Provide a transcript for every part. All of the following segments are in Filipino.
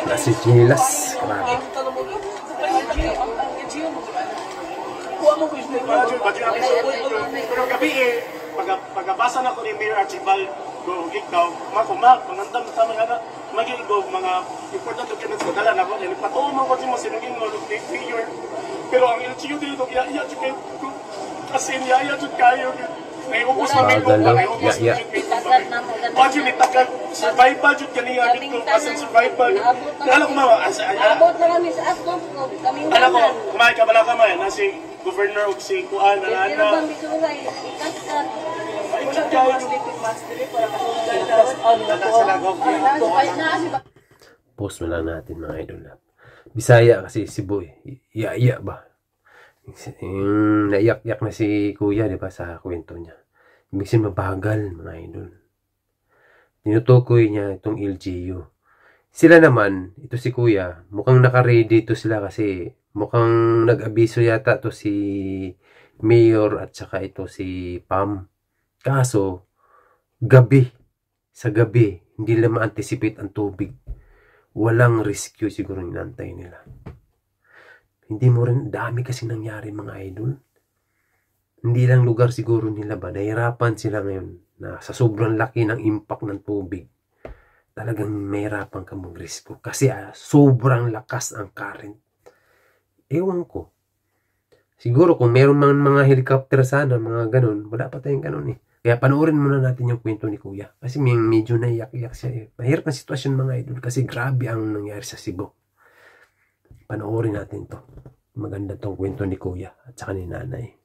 Nasi chinilas. Grabe. Pero gabi pagkabasa na ko ni Mayor Archibald Gohigik daw, makumak, mangandam sa mga mag-iigog, mga important documents ko dala na ko, patuo mo ko si mo sinugin mo, figure. Pero ang LGU dito, iya kayo, kasi iya kayo, naiubos mo may kuha, naiubos mo yung budget ni Tagal, survival jud kaniya dito, as in survival. Alam ko mama, abot na kami sa Ascom, kami alam ko, kumain ka bala kamay, na si Governor o si Kuan, na pero bang bisuray, ikas-kat. Post mo lang natin mga idol. Bisaya kasi si Boy. Iya ba? Naiyak-yak na si Kuya, di ba, sa kwento niya. Ibig sabihin mabagal mga idol. Tinutukoy niya itong LGU. Sila naman, ito si Kuya, mukhang naka-ready to sila kasi mukhang nag-abiso yata to si Mayor at saka ito si Pam. Kaso, sa gabi, hindi nila ma-anticipate ang tubig. Walang rescue siguro inantay nila. Hindi mo rin, dami kasi nangyari mga idol. Hindi lang lugar siguro nila ba, nahirapan sila ngayon na sa sobrang laki ng impact ng tubig. Talagang mahirapan ka mag-rescue kasi sobrang lakas ang current. Ewan ko. Siguro kung meron mga helicopter sana, mga ganun, wala pa tayong ganun eh. Kaya panoorin muna natin yung kwento ni Kuya. Kasi medyo naiyak-iyak siya eh. Mahirap na sitwasyon mga idol kasi grabe ang nangyari sa Cebu. Panoorin natin to. Maganda tong kwento ni Kuya at saka ni Nanay.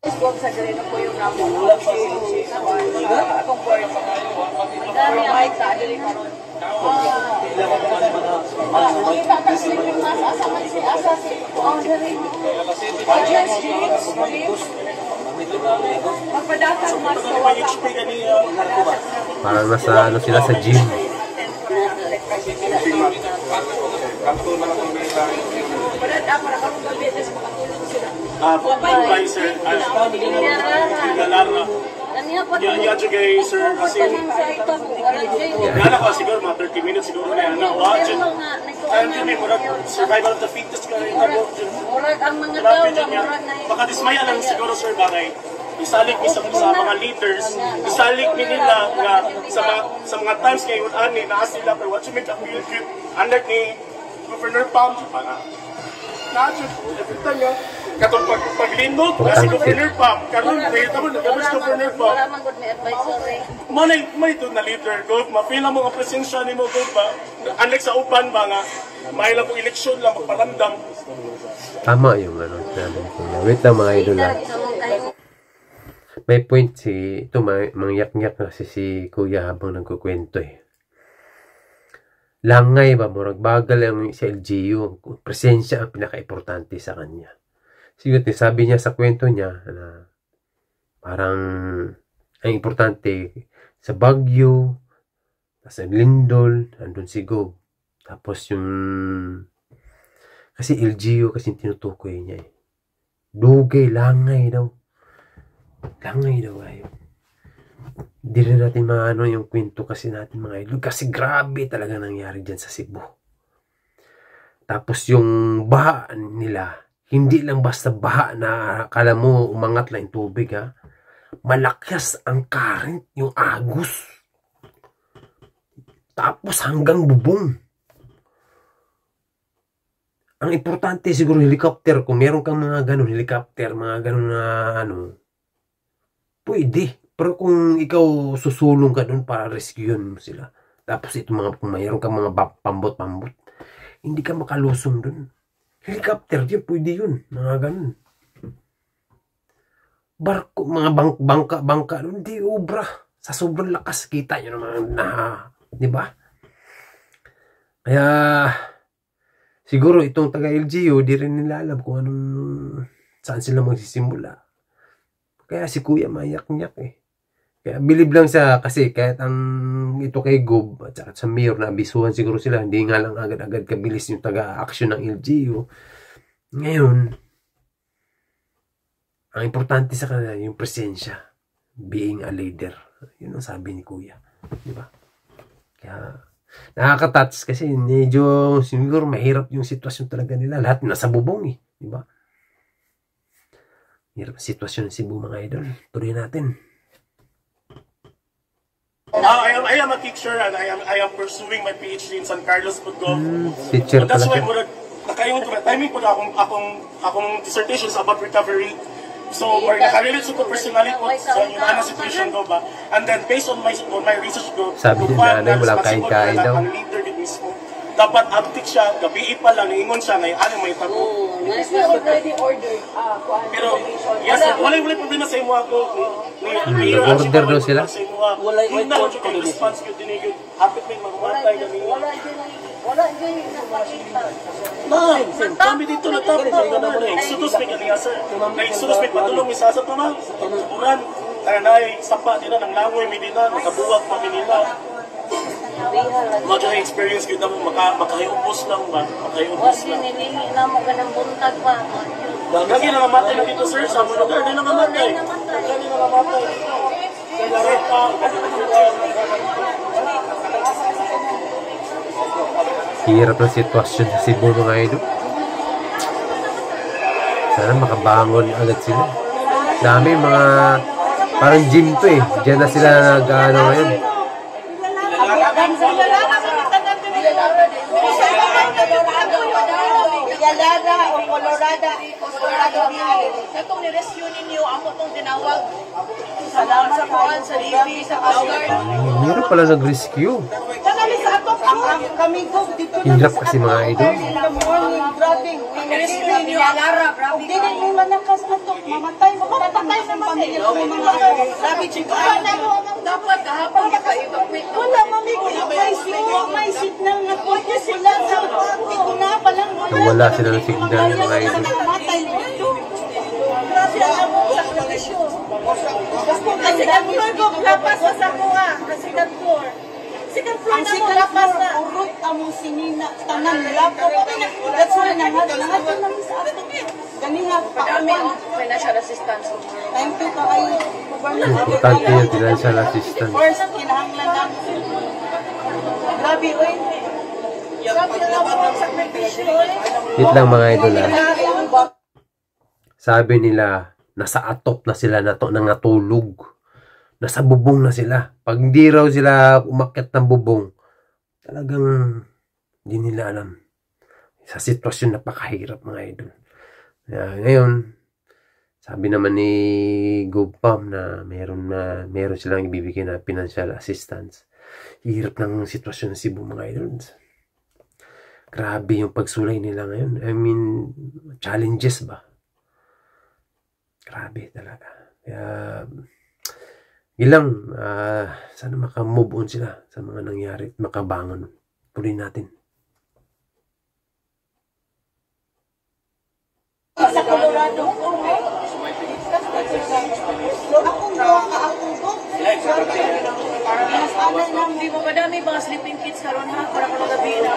Huwag sa ganito po yung namo. Akong board. Dami ang may sadali karon. Kita ka sleeping mask asa man si ordering. Magpadasal mas parang nasa ano sila sa gym. Sir, ya jugay sir kasi ko siguro mga 30 minutes siguro na yan. Ayun kami, survival of the fittest ka rin ako. Ang mga tao baka dismaya lang siguro sir bagay. Isalik mi sa mga leaders, isalik mi nila nga sa mga times kayo ani na sila pero what you make a feel good under ni Governor Pam para nacho every time ya katong paglindot kasi Governor Pam karon nakita mo nagabas Governor Pam wala man gud may advisory may to na leader gov mafeel mo ang presensya nimo gov ba unlike sa uban ba nga may lang eleksyon lang magparandam tama yung ano namin Kuya. Wait lang mga idol lang. May point si ito mangyak-ngyak na si Kuya habang nagkukwento eh. Langay ba murag bagal ang sa LGU, presensya ang pinaka-importante sa kanya. Siguro sabi niya sa kwento niya na parang ang importante sa Baguio, sa Lindol, andun si Go. Tapos yung kasi LGU kasi tinutukoy niya eh. Dugay, langay daw. Langay daw ayo. Hindi rin natin maano yung kwento kasi natin mga idol. Kasi grabe talaga nangyari dyan sa Cebu. Tapos yung baha nila, hindi lang basta baha na akala mo umangat lang yung tubig ha. Malakas ang current, yung agos. Tapos hanggang bubong. Ang importante siguro helicopter. Kung meron kang mga ganun helicopter, mga ganun na ano, pwede. Pero kung ikaw susulong ka doon para rescuean mo sila. Tapos ito mga kung mayroon kang mga pambot-pambot. Hindi ka makalusong doon. Helicopter yun, pwede yun. Mga ganun. Barko, mga bangka doon, hindi obra. Sa sobrang lakas, kita nyo naman na, di ba? Kaya, siguro itong taga-LGU, di rin nila alam kung anong, saan sila magsisimula. Kaya si Kuya mayak-nyak eh. Kaya bilib lang siya kasi kahit ang ito kay Gob at saka sa Mayor na abisuhan siguro sila. Hindi nga lang agad-agad kabilis yung taga-action ng LGU. Ngayon, Ang importante sa kanila, yung presensya. Being a leader. Yun ang sabi ni Kuya. Di ba? Kaya, nakaka-touch kasi medyo siguro mahirap yung sitwasyon talaga nila. Lahat nasa bubong eh. Di ba? Hirap ang sitwasyon ng Cebu, mga idol. Tuloy natin. I am a teacher and I am pursuing my PhD in San Carlos, Pudgov. Teacher That's pala why siya. nakayon ko timing po na akong dissertation is about recovery. So, or nakarelate ko personally po sa yung situation ko ba. And then based on my research ko, Sabi din nanay, walang kain-kain daw. ang leader din mismo. Dapat active siya, gabi pa lang, niingon siya ngayon, ano may tago. This is already ordered. Pero, yes, wala problema sa imo ako. Nag-order daw sila? Wala yung response ko din yung hapit may magmatay kami. Wala din nakakita. Nay, kami dito natapos na naman eh. Exodus may kaniya sir. Exodus may patulong may sasap naman. Suburan, taranay, sapa, din na, ng langoy, may din na, nakabuwag pa nila. Maka-experience kita mo, makahiupos lang ba? Makahiupos Kasi lang. niningi na mo ganang buntag pa. Kagi na namatay na dito sir, sa mga lugar, di na namatay. Kagi na namatay dito. Sa Lareta, Hirap na sitwasyon sa Cebu, mga idol. Sana makabangon agad sila. Dami mga parang gym to eh. Diyan na sila nag-ano ngayon. Yalara o Colorado Itong ni-rescue ninyo, ako itong tinawag. Salamat sa kuhan, sa Navy, sa Coast Guard. Meron pala nag-rescue. Kami sa ato, kami go dito na Hirap kasi mga idol. in the morning, grabe. Ni-rescue ninyo, Yalara, grabe. Hindi mo malakas ato, mamatay naman eh. Grabe, chika. Dapat kahapon maka-evacuate. Wala, mami, may signal na po sila sa na palang Wala sila ng signal ng mga idol. Grabe ang among sakripisyo. Kasi floor ko, lapas sa sakuha. Kasi floor. Second floor na mo, lapas na. Urot among sinina, tanan, lapo. That's why nangadyo namin sa ato. Ganina, paamin. Financial assistance. Thank you ka kayo. Importante yung financial assistance. First, kinahanglan na. Grabe, oy. Grabe ang among sakripisyo, oy. Wait lang mga idol ah. Sabi nila, nasa atop na sila nangatulog. Nasa bubong na sila. Pag hindi raw sila umakyat ng bubong, talagang hindi nila alam. Sa sitwasyon napakahirap mga idol. Ngayon, sabi naman ni GovPam na meron silang ibibigay na financial assistance. Hirap ng sitwasyon ng Cebu mga idol. Grabe yung pagsulay nila ngayon. I mean, challenges ba? Grabe talaga. Kaya, ilang, sana maka-move on sila sa mga nangyari at makabangon. Tuloy natin. Sa Colorado, Di ba madami mga sleeping kids karon ha para kada gabi na.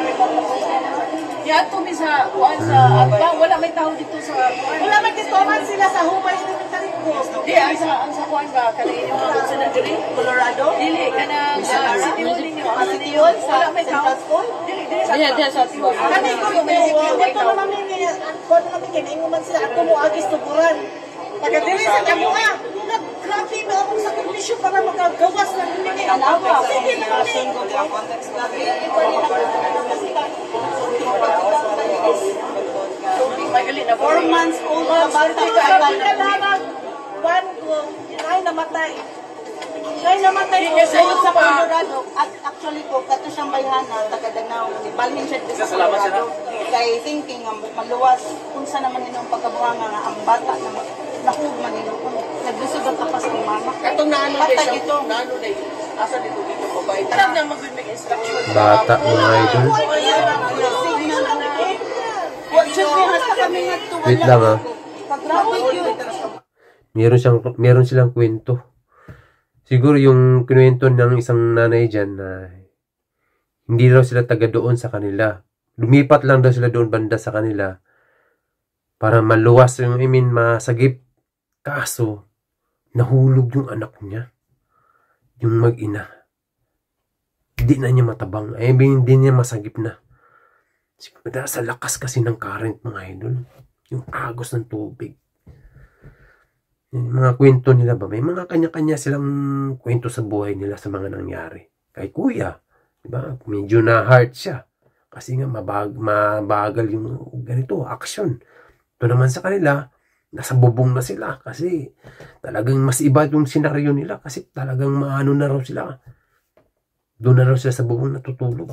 Ya to mi sa Atbang, wala may tao dito sa wala may kistoman sila sa Humay Elementary ko. Di ang sa kuan ba kanino sa Nagri, Colorado? Dili kanang City Hall ninyo, City Hall wala may tao. Dili sa Atbang. Kani ko dito naman ni ko naman kini man sila ako mo agis tuburan. Taga diri sa Kamuha. Grabe na akong sakripisyo para makagawas ng hindi alawa. Sige na ang context natin. Magali na 4 months old na bata ka. One ko, ay namatay. Ay namatay ko sa Colorado. At actually ko, kato siyang bayhana, taga-Danao. Balhin siya sa Colorado. Kay thinking, maluwas, kung saan naman yun ang pagkabuhanga nga ang bata na nahugman nilo. Naglusod ang tapas ng mama. Katong naano dito, naano dito. Asa dito ko ba? Alam na mag-make instruction. Bata mga idol. Wait lang ah. Meron silang kwento. Siguro yung kinuwento ng isang nanay dyan na hindi daw sila taga doon sa kanila. Lumipat lang daw sila doon banda sa kanila para maluwas yung masagip. Kaso, nahulog yung anak niya. Yung mag-ina. Hindi na niya matabang. Hindi niya masagip na. Sa lakas kasi ng current, mga idol. Yung agos ng tubig. Yung mga kwento nila ba? May mga kanya-kanya silang kwento sa buhay nila sa mga nangyari. Kay kuya, diba? Medyo na-hurt siya. Kasi nga mabagal yung ganito, action. Ito naman sa kanila, nasa bubong na sila. Kasi talagang mas iba yung senaryo nila. Kasi talagang maano na raw sila. Doon na raw sila sa bubong natutulog.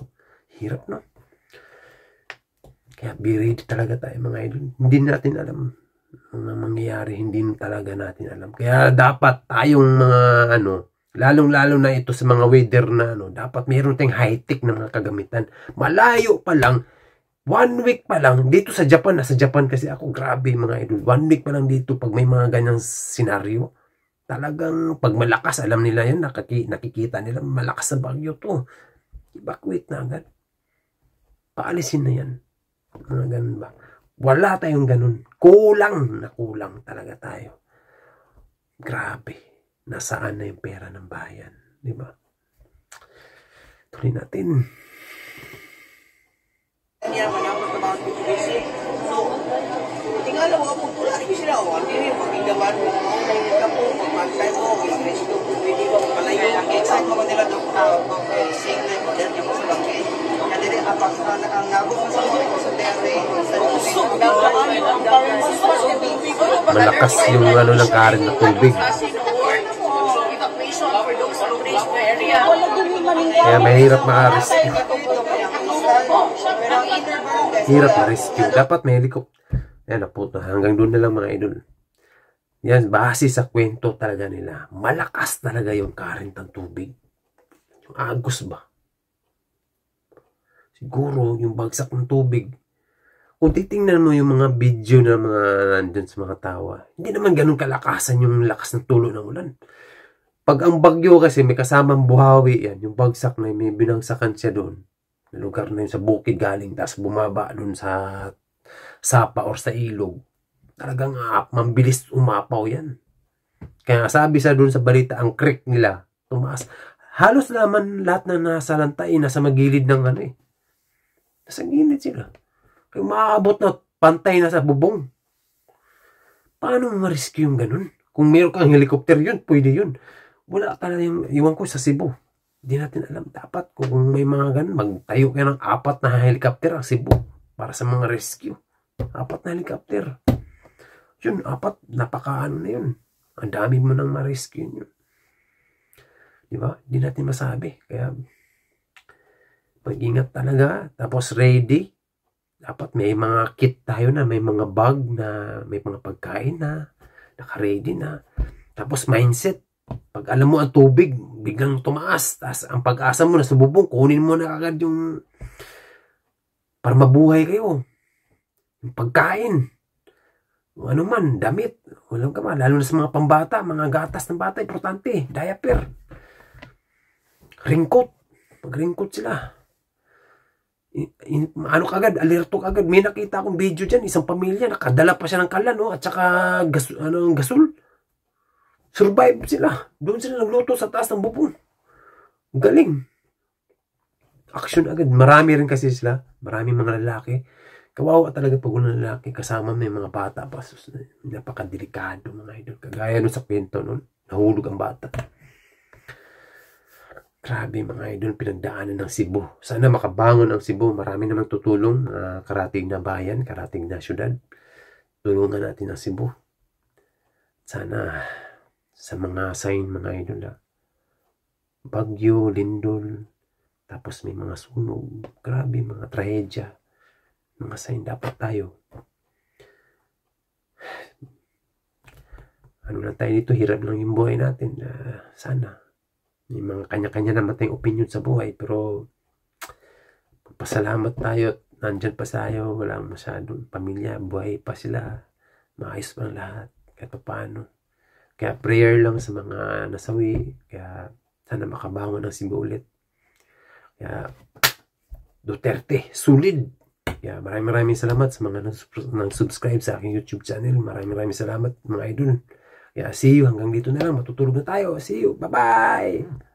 Hirap, no? Kaya be ready talaga tayo, mga idol. Hindi natin alam mga mangyayari, hindi talaga natin alam. Kaya dapat tayong mga lalong-lalo na ito sa mga weather na dapat mayroon tayong high-tech na mga kagamitan. Malayo pa lang, 1 week pa lang, dito sa Japan, nasa Japan kasi ako, grabe mga idol. 1 week pa lang dito, pag may mga ganyang senaryo, talagang pag malakas, alam nila yan, nakikita nila, malakas na bagyo to. Evacuate na agad. Paalisin na yan. Mga ganun ba? Wala tayong ganun. Kulang talaga tayo. Grabe. Nasaan na yung pera ng bayan? Diba? Tuloy natin. So, tingala mga pagtula rin sila. Hindi rin magigdaman mo. Magmantay mo. Gusto ko. Pwede ba magpalayo. Exam naman nila doon. Sing na yung modern yung sa laki. Kadiri apang ang nabot sa mga ko sa terre. Malakas yung ng current na tubig. Kaya mahirap maka-rescue. Hirap ma-rescue. Dapat may helicopter. Yan, naputo. Hanggang doon na lang, mga idol. Yan, base sa kwento talaga nila. Malakas talaga yung current ng tubig. Yung agos ba? Siguro, yung bagsak ng tubig. Kung titingnan mo yung mga video na mga nandun sa mga tawa, hindi naman ganun kalakasan yung lakas ng tulo ng ulan. Pag ang bagyo kasi may kasamang buhawi yan, yung bagsak na may binangsakan siya doon. Lugar na yun sa bukid galing, tapos bumaba doon sa sapa or sa ilog. Talagang mabilis umapaw yan. Kaya sabi sa doon sa balita, ang creek nila tumaas. Halos naman lahat na nasa lantay, nasa magilid ng nasa gilid sila. Kaya maaabot na pantay na sa bubong. Paano ma-rescue yung ganun? Kung meron kang helicopter yun, pwede yun. Wala talaga yung iwan ko sa Cebu. Hindi natin alam. Dapat kung may mga ganun, magtayo kayo ng 4 na helicopter ang Cebu para sa mga rescue. 4 na helicopter. Yun, 4. Napakaano na yun. Ang dami mo nang ma-rescue yun. Diba? Hindi natin masabi. Kaya, mag-ingat talaga. Tapos ready. Dapat may mga kit tayo na, may mga bag na, may mga pagkain na, naka-ready na. Tapos mindset. Pag alam mo ang tubig, biglang tumaas. Tapos ang pag-asa mo na sa bubong, kunin mo na agad yung para mabuhay kayo. Yung pagkain. Ano man, damit. Walang ka man. Lalo na sa mga pambata, mga gatas ng bata, importante. Diaper. Ringkot. Pag-ringkot sila. Ano kagad, alerto kagad. May nakita akong video dyan, isang pamilya, nakadala pa siya ng kalan, at saka gasol. Survive sila. Doon sila nagluto sa taas ng bubong. Galing. Action agad. Marami rin kasi sila. Maraming mga lalaki. Kawawa talaga pag walang lalaki. Kasama may mga bata pa. Napakadelikado, mga idol. Kagaya nun sa kwento nun. Nahulog ang bata. Grabe, mga idol. Pinagdaanan ng Cebu. Sana makabangon ang Cebu. Marami namang tutulong. Karating na bayan. Karating na syudad. Tulungan natin ang Cebu. Sana sa mga sign, mga idol, bagyo, lindol, tapos may mga sunog, grabe, mga trahedya, mga sign, dapat tayo. Ano na tayo dito, hirap lang yung buhay natin. Sana may mga kanya-kanya naman tayong opinion sa buhay, pero pasalamat tayo, nandyan pa tayo, walang masyadong pamilya, buhay pa sila, maayos pa lahat, kahit paano. Kaya prayer lang sa mga nasawi. Kaya sana makabangon ng Cebu ulit. Kaya Duterte, solid. Kaya maraming salamat sa mga nang-subscribe sa aking YouTube channel. Maraming salamat, mga idol. Yeah, see you. Hanggang dito na lang. Matutulog na tayo. See you. Bye-bye!